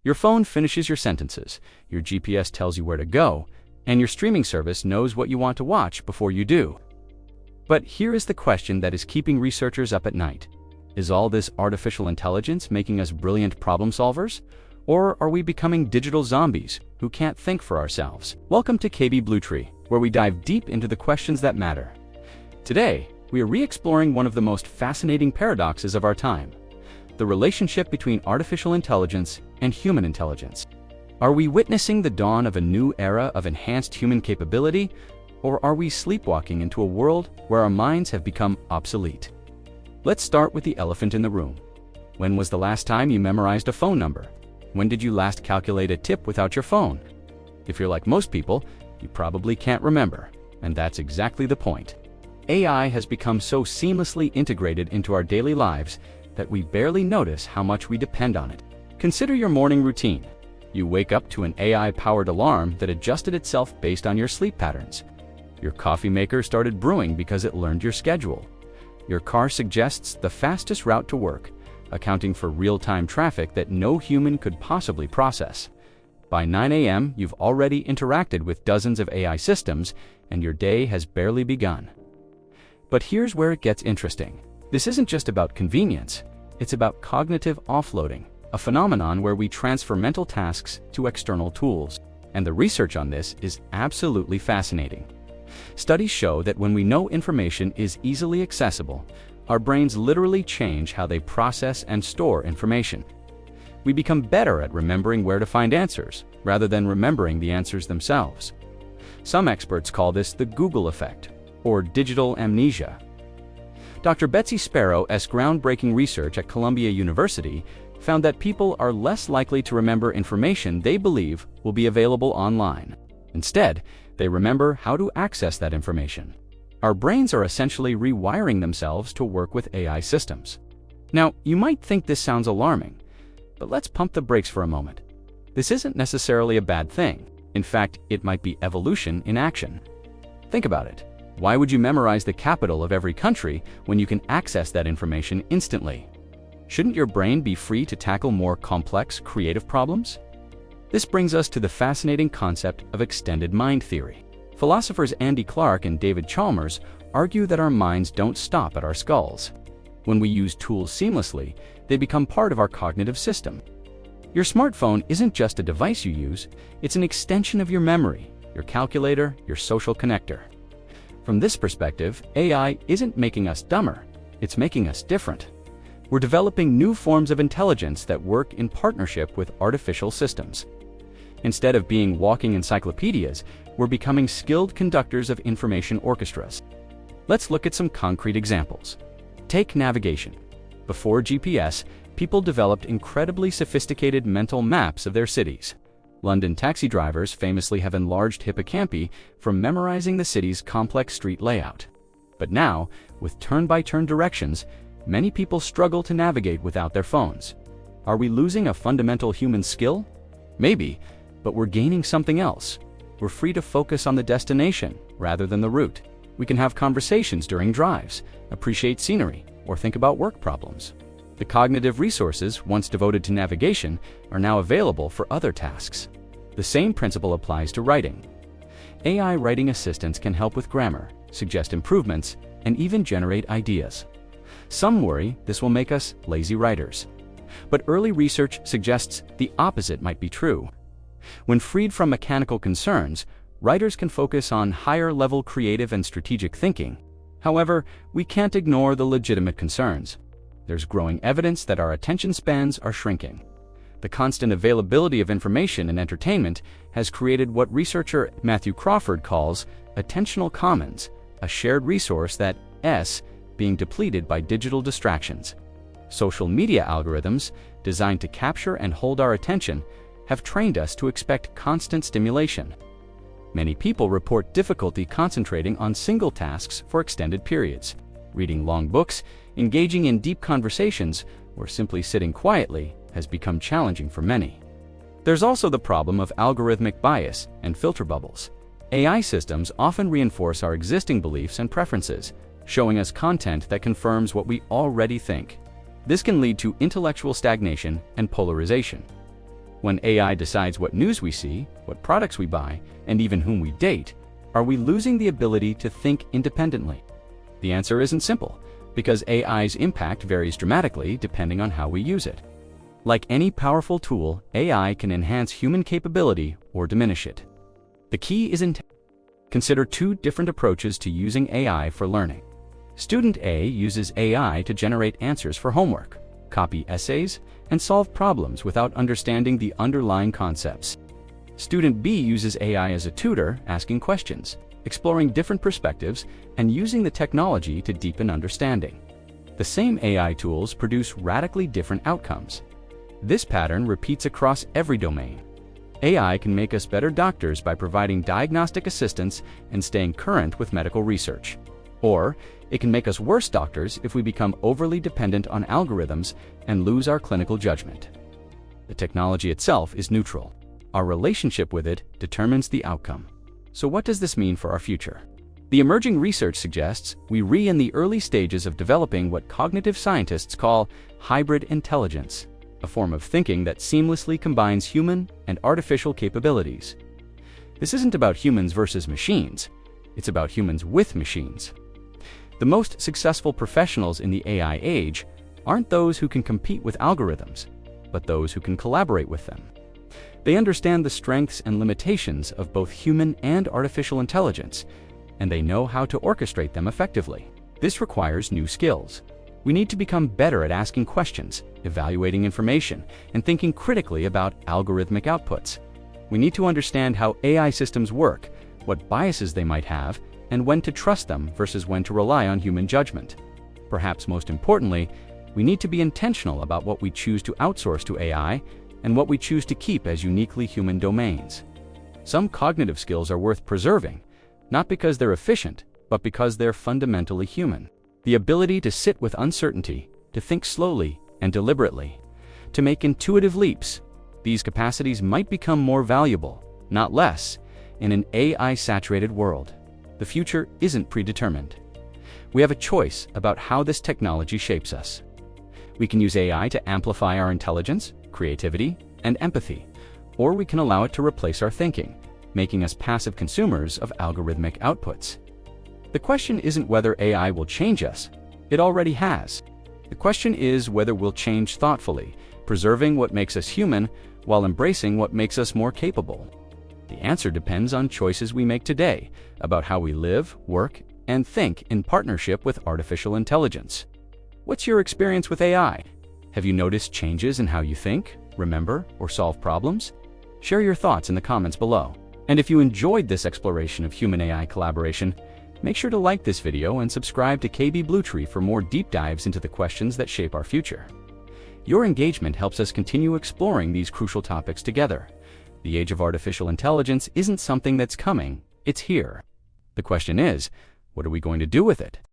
Your phone finishes your sentences, your GPS tells you where to go, and your streaming service knows what you want to watch before you do. But here is the question that is keeping researchers up at night. Is all this artificial intelligence making us brilliant problem solvers? Or are we becoming digital zombies who can't think for ourselves? Welcome to KB Bluetree, where we dive deep into the questions that matter. Today, we are re-exploring one of the most fascinating paradoxes of our time: the relationship between artificial intelligence and human intelligence. Are we witnessing the dawn of a new era of enhanced human capability, or are we sleepwalking into a world where our minds have become obsolete? Let's start with the elephant in the room. When was the last time you memorized a phone number? When did you last calculate a tip without your phone? If you're like most people, you probably can't remember, and that's exactly the point. AI has become so seamlessly integrated into our daily lives that we barely notice how much we depend on it. Consider your morning routine. You wake up to an AI-powered alarm that adjusted itself based on your sleep patterns. Your coffee maker started brewing because it learned your schedule. Your car suggests the fastest route to work, accounting for real-time traffic that no human could possibly process. By 9 a.m., you've already interacted with dozens of AI systems, and your day has barely begun. But here's where it gets interesting. This isn't just about convenience, it's about cognitive offloading, a phenomenon where we transfer mental tasks to external tools. And the research on this is absolutely fascinating. Studies show that when we know information is easily accessible, our brains literally change how they process and store information. We become better at remembering where to find answers, rather than remembering the answers themselves. Some experts call this the Google effect, or digital amnesia. Dr. Betsy Sparrow's groundbreaking research at Columbia University found that people are less likely to remember information they believe will be available online. Instead, they remember how to access that information. Our brains are essentially rewiring themselves to work with AI systems. Now, you might think this sounds alarming, but let's pump the brakes for a moment. This isn't necessarily a bad thing. In fact, it might be evolution in action. Think about it. Why would you memorize the capital of every country when you can access that information instantly? Shouldn't your brain be free to tackle more complex, creative problems? This brings us to the fascinating concept of extended mind theory. Philosophers Andy Clark and David Chalmers argue that our minds don't stop at our skulls. When we use tools seamlessly, they become part of our cognitive system. Your smartphone isn't just a device you use, it's an extension of your memory, your calculator, your social connector. From this perspective, AI isn't making us dumber, it's making us different. We're developing new forms of intelligence that work in partnership with artificial systems. Instead of being walking encyclopedias, we're becoming skilled conductors of information orchestras. Let's look at some concrete examples. Take navigation. Before GPS, people developed incredibly sophisticated mental maps of their cities. London taxi drivers famously have enlarged hippocampi from memorizing the city's complex street layout. But now, with turn-by-turn directions, many people struggle to navigate without their phones. Are we losing a fundamental human skill? Maybe, but we're gaining something else. We're free to focus on the destination rather than the route. We can have conversations during drives, appreciate scenery, or think about work problems. The cognitive resources once devoted to navigation are now available for other tasks. The same principle applies to writing. AI writing assistants can help with grammar, suggest improvements, and even generate ideas. Some worry this will make us lazy writers. But early research suggests the opposite might be true. When freed from mechanical concerns, writers can focus on higher-level creative and strategic thinking. However, we can't ignore the legitimate concerns. There's growing evidence that our attention spans are shrinking. The constant availability of information and entertainment has created what researcher Matthew Crawford calls attentional commons, a shared resource that's being depleted by digital distractions. Social media algorithms, designed to capture and hold our attention, have trained us to expect constant stimulation. Many people report difficulty concentrating on single tasks for extended periods. Reading long books, engaging in deep conversations, or simply sitting quietly has become challenging for many. There's also the problem of algorithmic bias and filter bubbles. AI systems often reinforce our existing beliefs and preferences, showing us content that confirms what we already think. This can lead to intellectual stagnation and polarization. When AI decides what news we see, what products we buy, and even whom we date, are we losing the ability to think independently? The answer isn't simple, because AI's impact varies dramatically depending on how we use it. Like any powerful tool, AI can enhance human capability or diminish it. The key is intent. Consider two different approaches to using AI for learning. Student A uses AI to generate answers for homework, copy essays, and solve problems without understanding the underlying concepts. Student B uses AI as a tutor, asking questions, exploring different perspectives, and using the technology to deepen understanding. The same AI tools produce radically different outcomes. This pattern repeats across every domain. AI can make us better doctors by providing diagnostic assistance and staying current with medical research. Or it can make us worse doctors if we become overly dependent on algorithms and lose our clinical judgment. The technology itself is neutral. Our relationship with it determines the outcome. So what does this mean for our future? The emerging research suggests we're in the early stages of developing what cognitive scientists call hybrid intelligence, a form of thinking that seamlessly combines human and artificial capabilities. This isn't about humans versus machines, it's about humans with machines. The most successful professionals in the AI age aren't those who can compete with algorithms, but those who can collaborate with them. They understand the strengths and limitations of both human and artificial intelligence, and they know how to orchestrate them effectively. This requires new skills. We need to become better at asking questions, evaluating information, and thinking critically about algorithmic outputs. We need to understand how AI systems work, what biases they might have, and when to trust them versus when to rely on human judgment. Perhaps most importantly, we need to be intentional about what we choose to outsource to AI and what we choose to keep as uniquely human domains. Some cognitive skills are worth preserving, not because they're efficient, but because they're fundamentally human. The ability to sit with uncertainty, to think slowly and deliberately, to make intuitive leaps. These capacities might become more valuable, not less, in an AI-saturated world. The future isn't predetermined. We have a choice about how this technology shapes us. We can use AI to amplify our intelligence, creativity, and empathy, or we can allow it to replace our thinking, making us passive consumers of algorithmic outputs. The question isn't whether AI will change us. It already has. The question is whether we'll change thoughtfully, preserving what makes us human while embracing what makes us more capable. The answer depends on choices we make today about how we live, work, and think in partnership with artificial intelligence. What's your experience with AI? Have you noticed changes in how you think, remember, or solve problems? Share your thoughts in the comments below. And if you enjoyed this exploration of human-AI collaboration, make sure to like this video and subscribe to KB Bluetree for more deep dives into the questions that shape our future. Your engagement helps us continue exploring these crucial topics together. The age of artificial intelligence isn't something that's coming, it's here. The question is, what are we going to do with it?